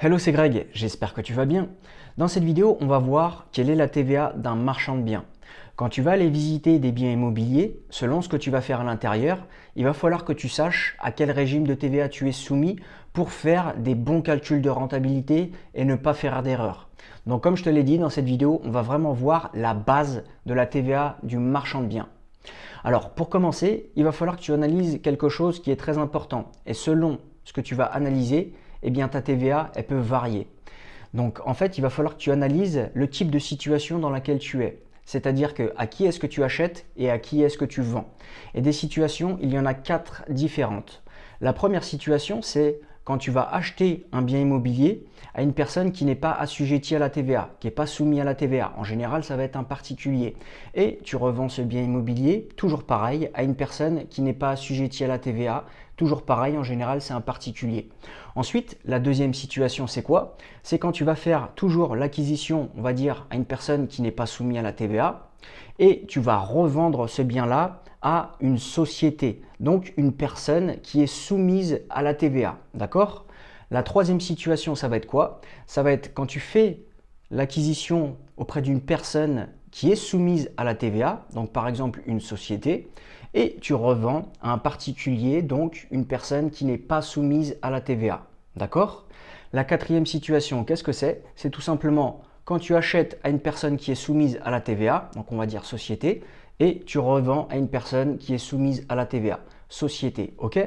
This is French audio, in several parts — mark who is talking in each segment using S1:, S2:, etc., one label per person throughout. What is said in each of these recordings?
S1: Hello, c'est Greg, j'espère que tu vas bien. Dans cette vidéo, on va voir quelle est la TVA d'un marchand de biens. Quand tu vas aller visiter des biens immobiliers, selon ce que tu vas faire à l'intérieur, il va falloir que tu saches à quel régime de TVA tu es soumis pour faire des bons calculs de rentabilité et ne pas faire d'erreur. Donc comme je te l'ai dit dans cette vidéo, on va vraiment voir la base de la TVA du marchand de biens. Alors pour commencer, il va falloir que tu analyses quelque chose qui est très important. Et selon ce que tu vas analyser, eh bien ta TVA, elle peut varier. Donc en fait, il va falloir que tu analyses le type de situation dans laquelle tu es. C'est-à-dire que à qui est-ce que tu achètes et à qui est-ce que tu vends. Et des situations, il y en a 4 différentes. La première situation, c'est quand tu vas acheter un bien immobilier à une personne qui n'est pas assujettie à la TVA, qui n'est pas soumise à la TVA. En général, ça va être un particulier. Et tu revends ce bien immobilier, toujours pareil, à une personne qui n'est pas assujettie à la TVA. Toujours pareil, en général, c'est un particulier. Ensuite, la deuxième situation, c'est quoi? C'est quand tu vas faire toujours l'acquisition, on va dire, à une personne qui n'est pas soumise à la TVA et tu vas revendre ce bien-là à une société, donc une personne qui est soumise à la TVA. D'accord? La troisième situation, ça va être quoi? Ça va être quand tu fais l'acquisition auprès d'une personne qui est soumise à la TVA, donc par exemple une société, et tu revends à un particulier, donc une personne qui n'est pas soumise à la TVA. D'accord? La quatrième situation, qu'est-ce que c'est? C'est tout simplement quand tu achètes à une personne qui est soumise à la TVA, donc on va dire société, et tu revends à une personne qui est soumise à la TVA, société. Ok?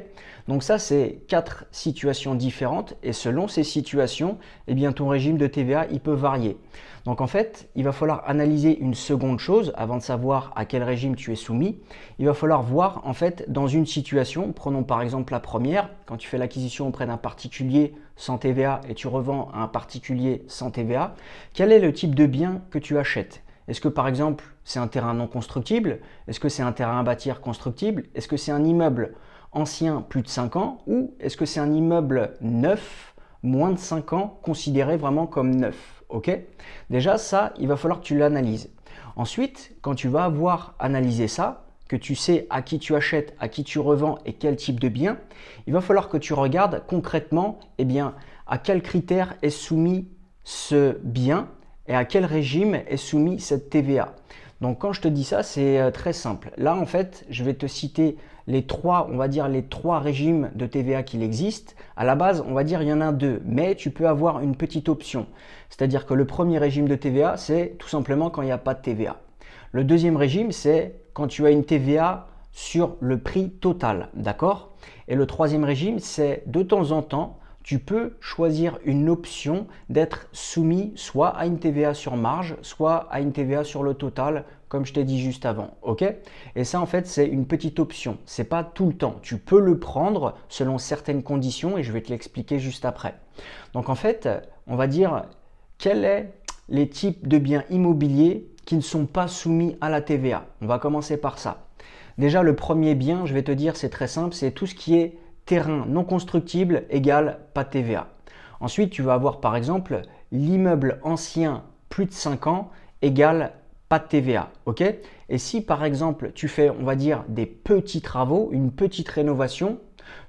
S1: Donc ça, c'est 4 situations différentes et selon ces situations, eh bien ton régime de TVA, il peut varier. Donc en fait, il va falloir analyser une seconde chose avant de savoir à quel régime tu es soumis. Il va falloir voir en fait dans une situation, prenons par exemple la première, quand tu fais l'acquisition auprès d'un particulier sans TVA et tu revends à un particulier sans TVA, quel est le type de bien que tu achètes? Est-ce que par exemple c'est un terrain non constructible? Est-ce que c'est un terrain à bâtir constructible? Est-ce que c'est un immeuble ancien plus de 5 ans? Ou est-ce que c'est un immeuble neuf moins de 5 ans considéré vraiment comme neuf? Ok? Déjà ça, il va falloir que tu l'analyses. Ensuite, quand tu vas avoir analysé ça, que tu sais à qui tu achètes, à qui tu revends et quel type de bien, il va falloir que tu regardes concrètement eh bien, à quels critères est soumis ce bien et à quel régime est soumis cette TVA. Donc quand je te dis ça, c'est très simple. Là, en fait, je vais te citer les trois, on va dire les trois régimes de TVA qu'il existe. À la base, on va dire il y en a deux, mais tu peux avoir une petite option. C'est-à-dire que le premier régime de TVA, c'est tout simplement quand il n'y a pas de TVA. Le deuxième régime, c'est quand tu as une TVA sur le prix total, d'accord? Et le troisième régime, c'est de temps en temps, tu peux choisir une option d'être soumis soit à une TVA sur marge, soit à une TVA sur le total, comme je t'ai dit juste avant. Ok? Et ça, en fait, c'est une petite option. C'est pas tout le temps. Tu peux le prendre selon certaines conditions et je vais te l'expliquer juste après. Donc, en fait, on va dire quels sont les types de biens immobiliers qui ne sont pas soumis à la TVA. On va commencer par ça. Déjà, le premier bien, je vais te dire, c'est très simple, c'est tout ce qui est terrain non constructible égale pas de TVA. Ensuite, tu vas avoir par exemple l'immeuble ancien plus de 5 ans égale pas de TVA. Ok? Et si par exemple tu fais, on va dire, des petits travaux, une petite rénovation,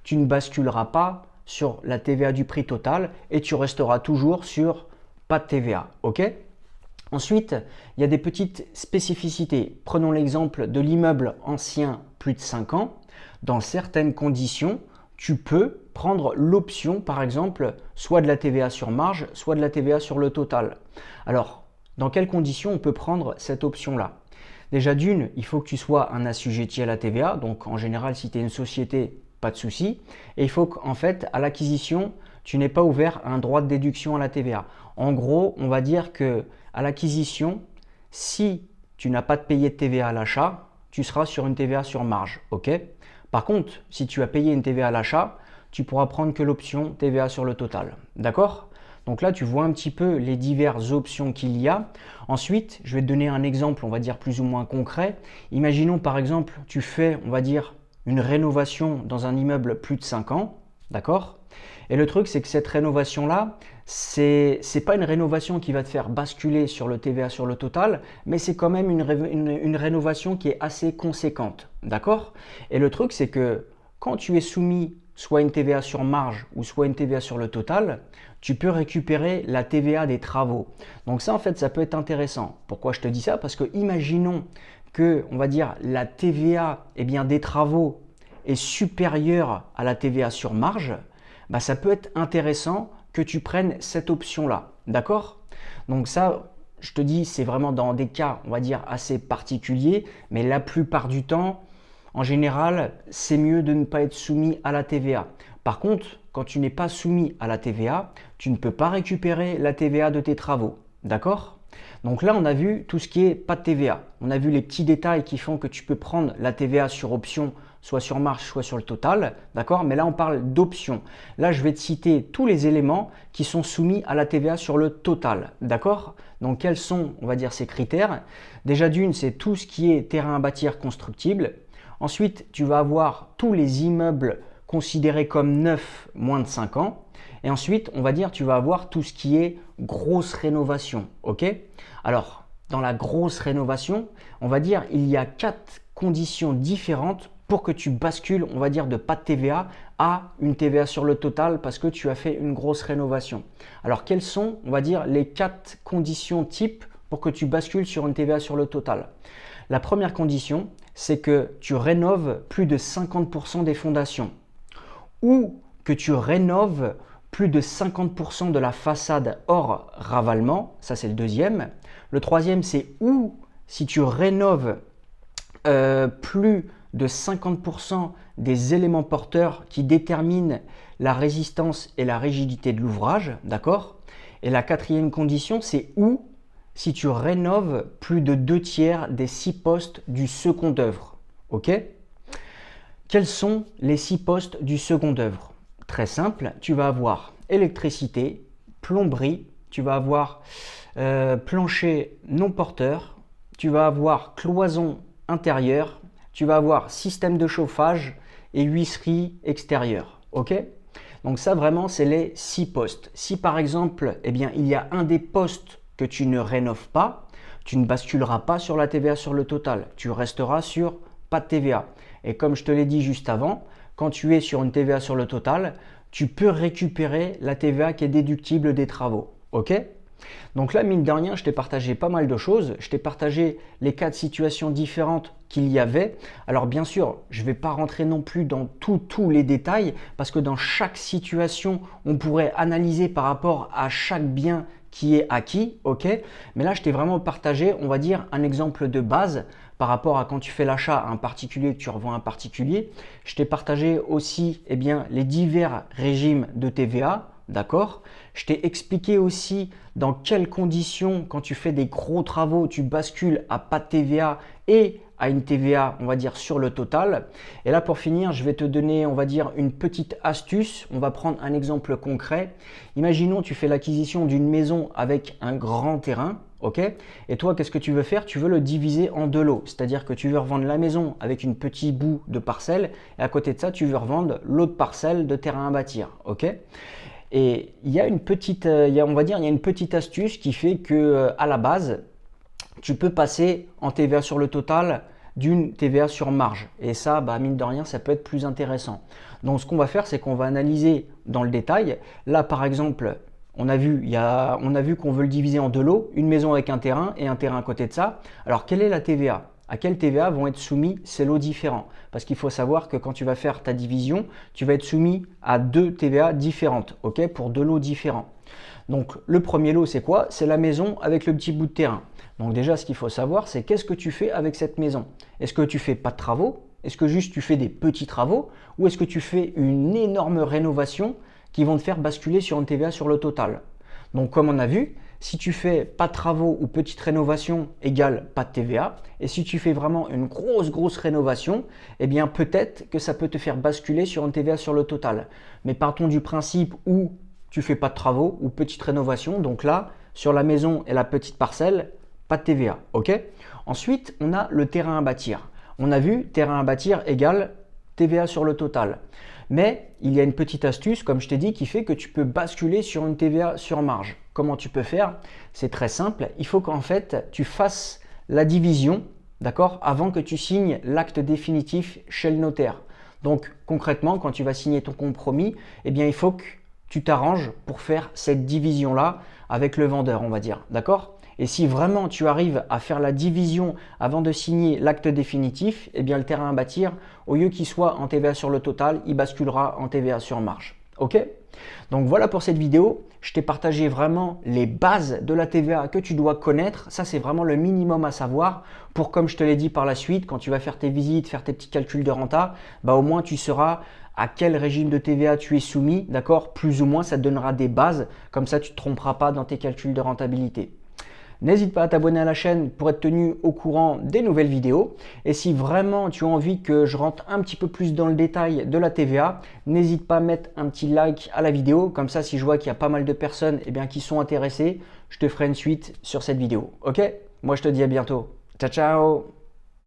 S1: tu ne basculeras pas sur la TVA du prix total et tu resteras toujours sur pas de TVA. Ok? Ensuite, il y a des petites spécificités. Prenons l'exemple de l'immeuble ancien plus de 5 ans. Dans certaines conditions, tu peux prendre l'option, par exemple, soit de la TVA sur marge, soit de la TVA sur le total. Alors, dans quelles conditions on peut prendre cette option-là? Déjà d'une, il faut que tu sois un assujetti à la TVA. Donc, en général, si tu es une société, pas de souci. Et il faut qu'en fait, à l'acquisition, tu n'aies pas ouvert un droit de déduction à la TVA. En gros, on va dire que à l'acquisition, si tu n'as pas de payé de TVA à l'achat, tu seras sur une TVA sur marge. Ok? Par contre, si tu as payé une TVA à l'achat, tu pourras prendre que l'option TVA sur le total. D'accord? Donc là, tu vois un petit peu les diverses options qu'il y a. Ensuite, je vais te donner un exemple, on va dire plus ou moins concret. Imaginons par exemple, tu fais, on va dire, une rénovation dans un immeuble plus de 5 ans. D'accord? Et le truc, c'est que cette rénovation-là, c'est pas une rénovation qui va te faire basculer sur le TVA sur le total, mais c'est quand même une rénovation qui est assez conséquente. D'accord? Et le truc, c'est que quand tu es soumis soit une TVA sur marge ou soit une TVA sur le total, tu peux récupérer la TVA des travaux. Donc ça, en fait, ça peut être intéressant. Pourquoi je te dis ça? Parce que imaginons que, on va dire, la TVA des travaux est supérieure à la TVA sur marge, bah, ça peut être intéressant que tu prennes cette option-là. D'accord? Donc ça, je te dis, c'est vraiment dans des cas, on va dire, assez particuliers, mais la plupart du temps, en général, c'est mieux de ne pas être soumis à la TVA. Par contre, quand tu n'es pas soumis à la TVA, tu ne peux pas récupérer la TVA de tes travaux. D'accord? Donc là, on a vu tout ce qui est pas de TVA. On a vu les petits détails qui font que tu peux prendre la TVA sur option, soit sur marge, soit sur le total. D'accord? Mais là, on parle d'option. Là, je vais te citer tous les éléments qui sont soumis à la TVA sur le total. D'accord? Donc, quels sont, on va dire, ces critères? Déjà d'une, c'est tout ce qui est terrain à bâtir constructible. Ensuite, tu vas avoir tous les immeubles considérés comme neufs moins de 5 ans. Et ensuite, on va dire, tu vas avoir tout ce qui est grosse rénovation. Ok? Alors, dans la grosse rénovation, on va dire, il y a 4 conditions différentes pour que tu bascules, on va dire, de pas de TVA à une TVA sur le total parce que tu as fait une grosse rénovation. Alors, quelles sont, on va dire, les 4 conditions types pour que tu bascules sur une TVA sur le total? La première condition, c'est que tu rénoves plus de 50% des fondations ou que tu rénoves plus de 50% de la façade hors ravalement. Ça, c'est le deuxième. Le troisième, c'est ou si tu rénoves plus de 50% des éléments porteurs qui déterminent la résistance et la rigidité de l'ouvrage. D'accord? Et la quatrième condition, c'est ou si tu rénoves plus de 2/3 des 6 postes du second œuvre. Ok? Quels sont les 6 postes du second œuvre? Très simple, tu vas avoir électricité, plomberie, tu vas avoir plancher non porteur, tu vas avoir cloison intérieure, tu vas avoir système de chauffage et huisserie extérieure. Ok? Donc ça vraiment, c'est les 6 postes. Si par exemple, il y a un des postes que tu ne rénoves pas, tu ne basculeras pas sur la TVA sur le total. Tu resteras sur pas de TVA. Et comme je te l'ai dit juste avant, quand tu es sur une TVA sur le total, tu peux récupérer la TVA qui est déductible des travaux. Ok? Donc là, mine de rien, je t'ai partagé pas mal de choses. Je t'ai partagé les 4 situations différentes qu'il y avait. Alors bien sûr, je ne vais pas rentrer non plus dans tous les détails parce que dans chaque situation, on pourrait analyser par rapport à chaque bien qui est acquis, ok? Mais là, je t'ai vraiment partagé, on va dire, un exemple de base par rapport à quand tu fais l'achat à un particulier, que tu revends à un particulier. Je t'ai partagé aussi les divers régimes de TVA, d'accord? Je t'ai expliqué aussi dans quelles conditions, quand tu fais des gros travaux, tu bascules à pas de TVA et à une TVA, on va dire, sur le total. Et là, pour finir, je vais te donner, on va dire, une petite astuce. On va prendre un exemple concret. Imaginons, tu fais l'acquisition d'une maison avec un grand terrain, ok? Et toi, qu'est-ce que tu veux faire? Tu veux le diviser en 2 lots. C'est-à-dire que tu veux revendre la maison avec une petite bout de parcelle et à côté de ça, tu veux revendre l'autre parcelle de terrain à bâtir, ok? Et il y a une petite, on va dire, il y a une petite astuce qui fait que à la base, tu peux passer en TVA sur le total d'une TVA sur marge. Et ça, mine de rien, ça peut être plus intéressant. Donc, ce qu'on va faire, c'est qu'on va analyser dans le détail. Là, par exemple, on a vu qu'on veut le diviser en 2 lots, une maison avec un terrain et un terrain à côté de ça. Alors, quelle est la TVA? À quelle TVA vont être soumis ces lots différents? Parce qu'il faut savoir que quand tu vas faire ta division, tu vas être soumis à 2 TVA différentes, ok, pour 2 lots différents. Donc, le premier lot, c'est quoi? C'est la maison avec le petit bout de terrain. Donc déjà, ce qu'il faut savoir, c'est qu'est-ce que tu fais avec cette maison? Est-ce que tu fais pas de travaux? Est-ce que juste tu fais des petits travaux? Ou est-ce que tu fais une énorme rénovation qui vont te faire basculer sur une TVA sur le total? Donc comme on a vu, si tu fais pas de travaux ou petite rénovation égale pas de TVA, et si tu fais vraiment une grosse rénovation, peut-être que ça peut te faire basculer sur une TVA sur le total. Mais partons du principe où tu fais pas de travaux ou petite rénovation, donc là, sur la maison et la petite parcelle, pas de TVA, ok? Ensuite, on a le terrain à bâtir. On a vu terrain à bâtir égale TVA sur le total. Mais il y a une petite astuce, comme je t'ai dit, qui fait que tu peux basculer sur une TVA sur marge. Comment tu peux faire? C'est très simple. Il faut qu'en fait, tu fasses la division, d'accord, avant que tu signes l'acte définitif chez le notaire. Donc concrètement, quand tu vas signer ton compromis, eh bien il faut que tu t'arranges pour faire cette division-là avec le vendeur, on va dire. D'accord? Et si vraiment tu arrives à faire la division avant de signer l'acte définitif, eh bien le terrain à bâtir, au lieu qu'il soit en TVA sur le total, il basculera en TVA sur marge. Ok? Donc voilà pour cette vidéo. Je t'ai partagé vraiment les bases de la TVA que tu dois connaître. Ça, c'est vraiment le minimum à savoir pour, comme je te l'ai dit par la suite, quand tu vas faire tes visites, faire tes petits calculs de renta, bah, au moins tu sauras à quel régime de TVA tu es soumis, d'accord? Plus ou moins, ça te donnera des bases. Comme ça, tu ne te tromperas pas dans tes calculs de rentabilité. N'hésite pas à t'abonner à la chaîne pour être tenu au courant des nouvelles vidéos. Et si vraiment tu as envie que je rentre un petit peu plus dans le détail de la TVA, n'hésite pas à mettre un petit like à la vidéo. Comme ça, si je vois qu'il y a pas mal de personnes qui sont intéressées, je te ferai une suite sur cette vidéo. Ok? Moi, je te dis à bientôt. Ciao, ciao!